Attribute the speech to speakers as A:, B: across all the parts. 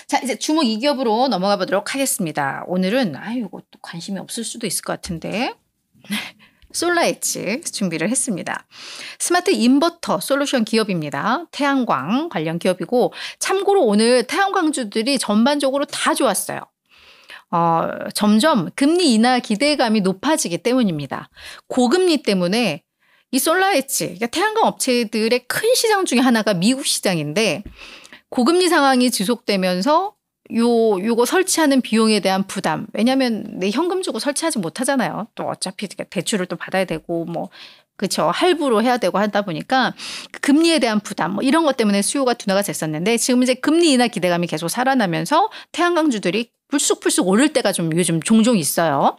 A: 자, 이제 주목 2기업으로 넘어가 보도록 하겠습니다. 오늘은 이거 또 관심이 없을 수도 있을 것 같은데 솔라엣지 준비를 했습니다. 스마트 인버터 솔루션 기업입니다. 태양광 관련 기업이고 참고로 오늘 태양광주들이 전반적으로 다 좋았어요. 점점 금리 인하 기대감이 높아지기 때문입니다. 고금리 때문에 이 솔라엣지, 그러니까 태양광 업체들의 큰 시장 중에 하나가 미국 시장인데 고금리 상황이 지속되면서 요거 설치하는 비용에 대한 부담. 왜냐하면 내 현금 주고 설치하지 못하잖아요. 또 어차피 대출을 또 받아야 되고 그렇죠. 할부로 해야 되고 하다 보니까 금리에 대한 부담 이런 것 때문에 수요가 둔화가 됐었는데 지금 이제 금리 인하 기대감이 계속 살아나면서 태양광주들이 불쑥불쑥 오를 때가 좀 요즘 종종 있어요.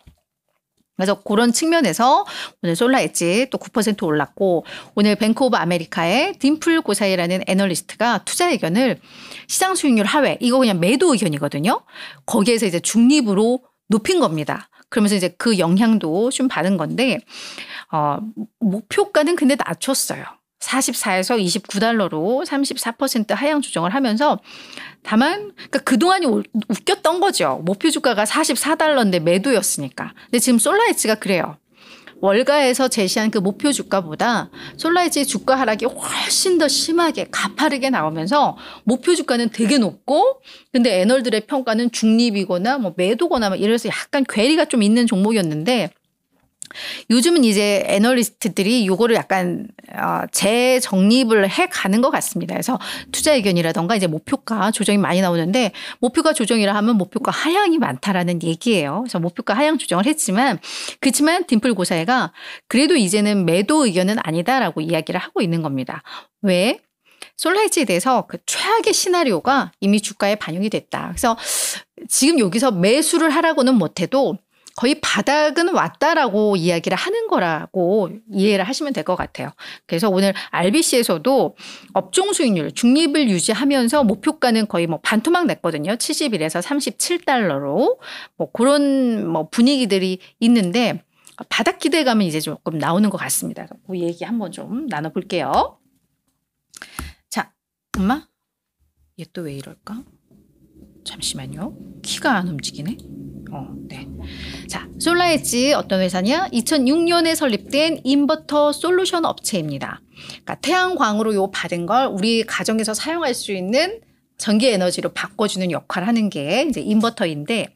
A: 그래서 그런 측면에서 오늘 솔라엣지 또 9% 올랐고 오늘 뱅크 오브 아메리카의 딤플 고사이라는 애널리스트가 투자 의견을 시장 수익률 하회 이거 그냥 매도 의견이거든요. 거기에서 이제 중립으로 높인 겁니다. 그러면서 이제 그 영향도 좀 받은 건데 목표가는 근데 낮췄어요. 44에서 29달러로 34% 하향 조정을 하면서 다만 그러니까 그동안이 웃겼던 거죠. 목표 주가가 44달러인데 매도였으니까. 근데 지금 솔라엣지가 그래요. 월가에서 제시한 그 목표 주가보다 솔라엣지 주가 하락이 훨씬 더 심하게 가파르게 나오면서 목표 주가는 되게 높고 근데 애널들의 평가는 중립이거나 매도거나 이래서 약간 괴리가 좀 있는 종목이었는데 요즘은 이제 애널리스트들이 요거를 약간 재정립을 해가는 것 같습니다. 그래서 투자 의견이라던가 이제 목표가 조정이 많이 나오는데 목표가 조정이라 하면 목표가 하향이 많다라는 얘기예요. 그래서 목표가 하향 조정을 했지만 그렇지만 딤플 고사이가 그래도 이제는 매도 의견은 아니다라고 이야기를 하고 있는 겁니다. 왜? 솔라엣지에 대해서 그 최악의 시나리오가 이미 주가에 반영이 됐다. 그래서 지금 여기서 매수를 하라고는 못해도 거의 바닥은 왔다라고 이야기를 하는 거라고 이해를 하시면 될 것 같아요. 그래서 오늘 RBC에서도 업종 수익률 중립을 유지하면서 목표가는 거의 반토막 냈거든요. 71에서 37달러로 그런 분위기들이 있는데 바닥 기대감은 이제 조금 나오는 것 같습니다. 그 얘기 한번 좀 나눠볼게요. 자, 엄마? 얘 또 왜 이럴까? 잠시만요. 키가 안 움직이네. 네. 자, 솔라엣지 어떤 회사냐? 2006년에 설립된 인버터 솔루션 업체입니다. 그러니까 태양광으로 요 받은 걸 우리 가정에서 사용할 수 있는 전기 에너지로 바꿔주는 역할을 하는 게 이제 인버터인데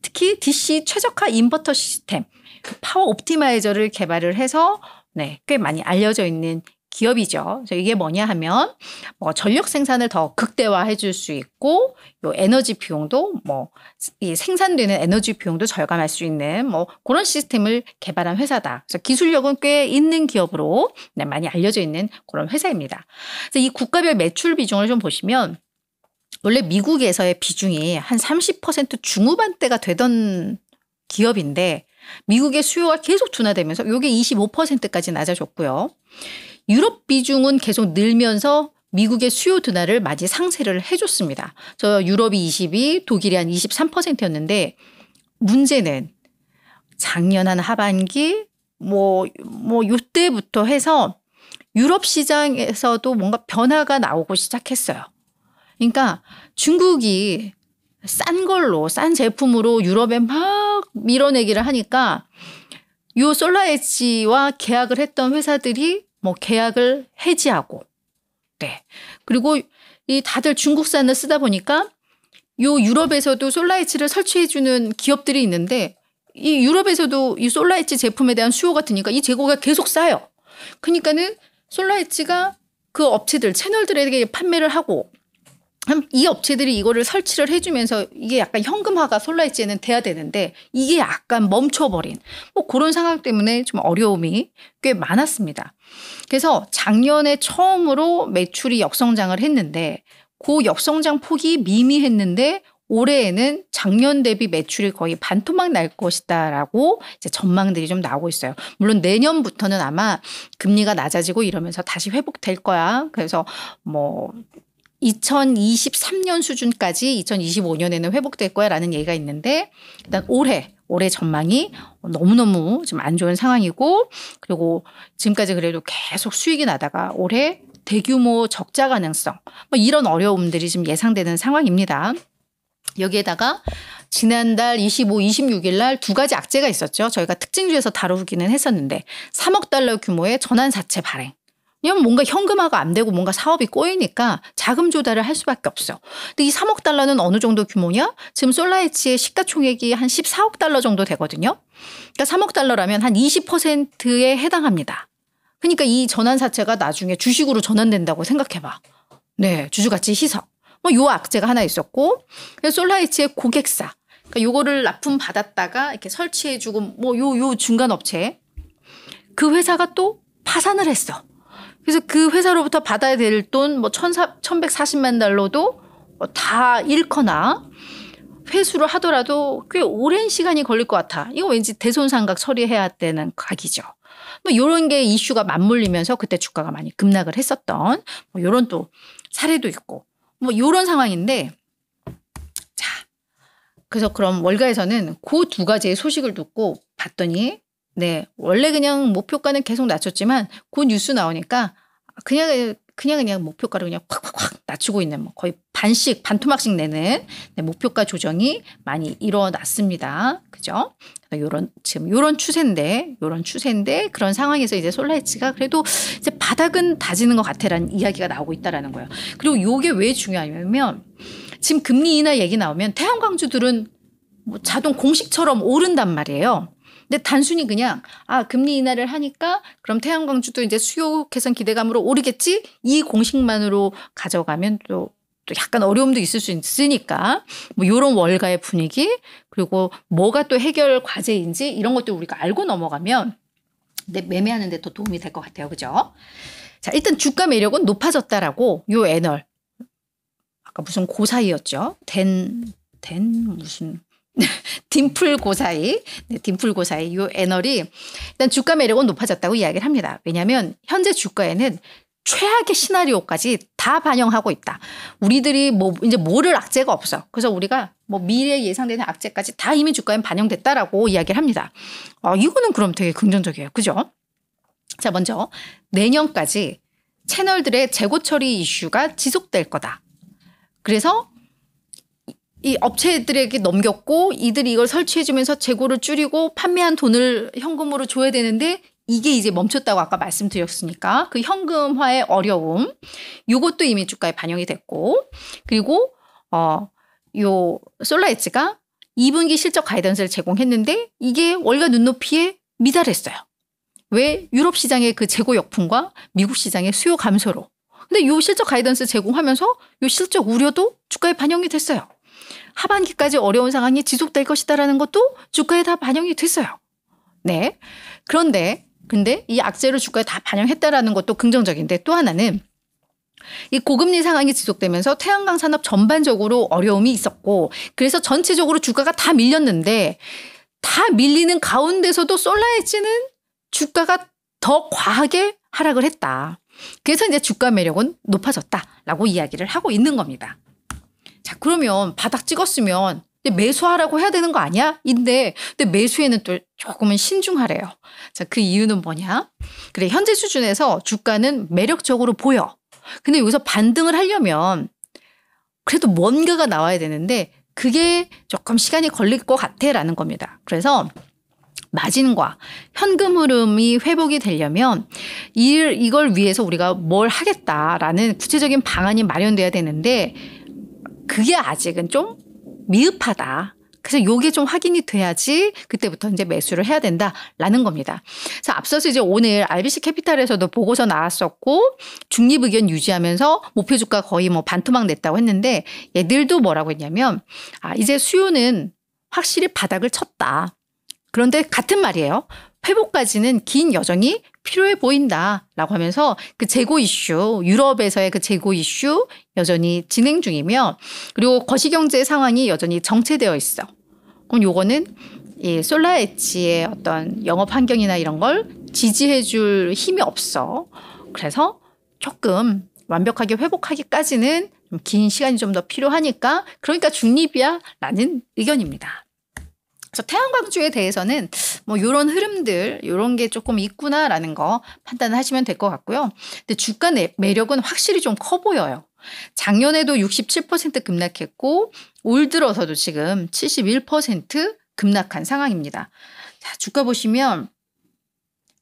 A: 특히 DC 최적화 인버터 시스템, 파워 옵티마이저를 개발을 해서 꽤 많이 알려져 있는 기업이죠. 그래서 이게 뭐냐 하면 전력 생산을 더 극대화해 줄 수 있고 요 에너지 비용도 이 생산되는 에너지 비용도 절감할 수 있는 그런 시스템을 개발한 회사다. 그래서 기술력은 꽤 있는 기업으로 많이 알려져 있는 그런 회사입니다. 그래서 이 국가별 매출 비중을 좀 보시면 원래 미국에서의 비중이 한 30% 중후반대가 되던 기업인데 미국의 수요가 계속 둔화되면서 이게 25%까지 낮아졌고요. 유럽 비중은 계속 늘면서 미국의 수요 둔화를 많이 상쇄를 해줬습니다. 저 유럽이 22, 독일이 한 23%였는데 문제는 작년 한 하반기 요때부터 해서 유럽 시장에서도 뭔가 변화가 나오고 시작했어요. 그러니까 중국이 싼 제품으로 유럽에 막 밀어내기를 하니까 요 솔라엣지와 계약을 했던 회사들이 계약을 해지하고, 그리고 이 다들 중국산을 쓰다 보니까 요 유럽에서도 솔라엣지를 설치해주는 기업들이 있는데 이 유럽에서도 이 솔라엣지 제품에 대한 수요가 드니까 이 재고가 계속 쌓여. 그러니까는 솔라엣지가 그 업체들, 채널들에게 판매를 하고 이 업체들이 이거를 설치를 해주면서 이게 약간 현금화가 솔라엣지에는 돼야 되는데 이게 약간 멈춰버린 그런 상황 때문에 좀 어려움이 꽤 많았습니다. 그래서 작년에 처음으로 매출이 역성장을 했는데 그 역성장 폭이 미미했는데 올해에는 작년 대비 매출이 거의 반토막 날 것이다라고 이제 전망들이 좀 나오고 있어요. 물론 내년부터는 아마 금리가 낮아지고 이러면서 다시 회복될 거야. 그래서 2023년 수준까지 2025년에는 회복될 거야라는 얘기가 있는데 일단 올해 전망이 너무너무 좀 안 좋은 상황이고 그리고 지금까지 그래도 계속 수익이 나다가 올해 대규모 적자 가능성 이런 어려움들이 좀 예상되는 상황입니다. 여기에다가 지난달 25, 26일 날 두 가지 악재가 있었죠. 저희가 특징주에서 다루기는 했었는데 3억 달러 규모의 전환사채 발행. 왜냐면 뭔가 현금화가 안 되고 뭔가 사업이 꼬이니까 자금 조달을 할 수밖에 없어. 근데 이 3억 달러는 어느 정도 규모냐? 지금 솔라이치의 시가총액이 한 14억 달러 정도 되거든요. 그러니까 3억 달러라면 한 20%에 해당합니다. 그러니까 이 전환사채가 나중에 주식으로 전환된다고 생각해봐. 네, 주주가치 희석. 뭐 요 악재가 하나 있었고, 솔라이치의 고객사. 그러니까 요거를 납품 받았다가 이렇게 설치해주고 뭐 요 중간 업체. 그 회사가 또 파산을 했어. 그래서 그 회사로부터 받아야 될 돈 뭐 1,140만 달러도 다 잃거나 회수를 하더라도 꽤 오랜 시간이 걸릴 것 같아. 이거 왠지 대손상각 처리해야 되는 각이죠. 뭐 이런 게 이슈가 맞물리면서 그때 주가가 많이 급락을 했었던 뭐 이런 또 사례도 있고 뭐 이런 상황인데 자 그래서 그럼 월가에서는 그 두 가지의 소식을 듣고 봤더니 네 원래 그냥 목표가는 계속 낮췄지만 그 뉴스 나오니까 그냥 목표가를 그냥 콱콱콱 낮추고 있는 뭐 거의 반토막씩 내는 네, 목표가 조정이 많이 일어났습니다. 그죠? 지금 요런 추세인데 그런 상황에서 이제 솔라이치가 그래도 이제 바닥은 다지는 것 같아라는 이야기가 나오고 있다라는 거예요. 그리고 요게 왜 중요하냐면 지금 금리 인하 얘기 나오면 태양광주들은 뭐 자동 공식처럼 오른단 말이에요. 근데 단순히 그냥 금리 인하를 하니까 그럼 태양광주도 이제 수요 개선 기대감으로 오르겠지 이 공식만으로 가져가면 또 약간 어려움도 있을 수 있으니까 뭐 이런 월가의 분위기 그리고 뭐가 또 해결 과제인지 이런 것도 우리가 알고 넘어가면 매매하는 데 더 도움이 될 것 같아요. 그죠? 자 일단 주가 매력은 높아졌다라고 요 애널 아까 무슨 고사이였죠? 딤플 고사이 요 애널이 일단 주가 매력은 높아졌다고 이야기를 합니다. 왜냐하면 현재 주가에는 최악의 시나리오까지 다 반영하고 있다. 우리들이 뭐 이제 모를 악재가 없어. 그래서 우리가 뭐 미래에 예상되는 악재까지 다 이미 주가에 반영됐다라고 이야기를 합니다. 이거는 그럼 되게 긍정적이에요. 그죠? 자 먼저 내년까지 채널들의 재고 처리 이슈가 지속될 거다. 그래서 이 업체들에게 넘겼고 이들이 이걸 설치해주면서 재고를 줄이고 판매한 돈을 현금으로 줘야 되는데 이게 이제 멈췄다고 아까 말씀드렸으니까 그 현금화의 어려움 이것도 이미 주가에 반영이 됐고 그리고 요 솔라이츠가 2분기 실적 가이던스를 제공했는데 이게 월가 눈높이에 미달했어요. 왜? 유럽 시장의 그 재고 역풍과 미국 시장의 수요 감소로. 근데 요 실적 가이던스 제공하면서 요 실적 우려도 주가에 반영이 됐어요. 하반기까지 어려운 상황이 지속될 것이다라는 것도 주가에 다 반영이 됐어요. 네. 근데 이 악재를 주가에 다 반영했다라는 것도 긍정적인데 또 하나는 이 고금리 상황이 지속되면서 태양광 산업 전반적으로 어려움이 있었고 그래서 전체적으로 주가가 다 밀렸는데 다 밀리는 가운데서도 솔라이치는 주가가 더 과하게 하락을 했다. 그래서 이제 주가 매력은 높아졌다라고 이야기를 하고 있는 겁니다. 자, 그러면 바닥 찍었으면 매수하라고 해야 되는 거 아니야? 근데 매수에는 또 조금은 신중하래요. 자, 그 이유는 뭐냐? 그래, 현재 수준에서 주가는 매력적으로 보여. 근데 여기서 반등을 하려면 그래도 뭔가가 나와야 되는데 그게 조금 시간이 걸릴 것 같아라는 겁니다. 그래서 마진과 현금 흐름이 회복이 되려면 이걸 위해서 우리가 뭘 하겠다라는 구체적인 방안이 마련돼야 되는데 그게 아직은 좀 미흡하다. 그래서 요게 좀 확인이 돼야지 그때부터 이제 매수를 해야 된다라는 겁니다. 그래서 앞서서 이제 오늘 RBC 캐피탈에서도 보고서 나왔었고 중립 의견 유지하면서 목표 주가 거의 뭐 반토막 냈다고 했는데 얘들도 뭐라고 했냐면 이제 수요는 확실히 바닥을 쳤다. 그런데 같은 말이에요. 회복까지는 긴 여정이 필요해 보인다라고 하면서 그 재고 이슈, 유럽에서의 그 재고 이슈 여전히 진행 중이며 그리고 거시경제 상황이 여전히 정체되어 있어. 그럼 요거는 이 솔라에치의 어떤 영업 환경이나 이런 걸 지지해 줄 힘이 없어. 그래서 조금 완벽하게 회복하기까지는 좀 긴 시간이 좀 더 필요하니까 그러니까 중립이야 라는 의견입니다. 그래서 태양광주에 대해서는 뭐 이런 흐름들 이런 게 조금 있구나라는 거 판단을 하시면 될 것 같고요. 근데 주가 매력은 확실히 좀 커 보여요. 작년에도 67% 급락했고 올 들어서도 지금 71% 급락한 상황입니다. 자, 주가 보시면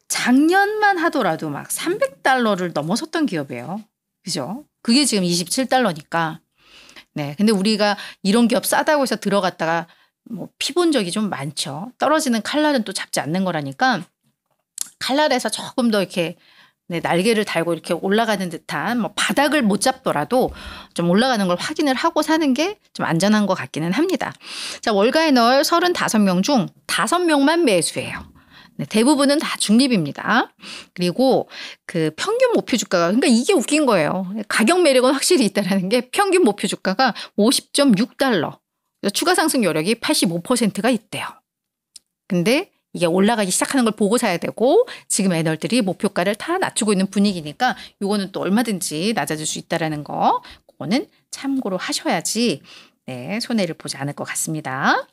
A: 작년만 하더라도 막 300달러를 넘어섰던 기업이에요. 그죠? 그게 지금 27달러니까. 네. 근데 우리가 이런 기업 싸다고 해서 들어갔다가 뭐 피본 적이 좀 많죠. 떨어지는 칼날은 또 잡지 않는 거라니까 칼날에서 조금 더 이렇게 네, 날개를 달고 이렇게 올라가는 듯한 뭐 바닥을 못 잡더라도 좀 올라가는 걸 확인을 하고 사는 게 좀 안전한 것 같기는 합니다. 자, 월가에널 35명 중 5명만 매수해요. 네, 대부분은 다 중립입니다. 그리고 그 평균 목표 주가가 그러니까 이게 웃긴 거예요. 가격 매력은 확실히 있다라는 게 평균 목표 주가가 50.6달러. 추가 상승 여력이 85%가 있대요. 근데 이게 올라가기 시작하는 걸 보고 사야 되고 지금 애널들이 목표가를 다 낮추고 있는 분위기니까 요거는 또 얼마든지 낮아질 수 있다라는 거 그거는 참고로 하셔야지 네, 손해를 보지 않을 것 같습니다.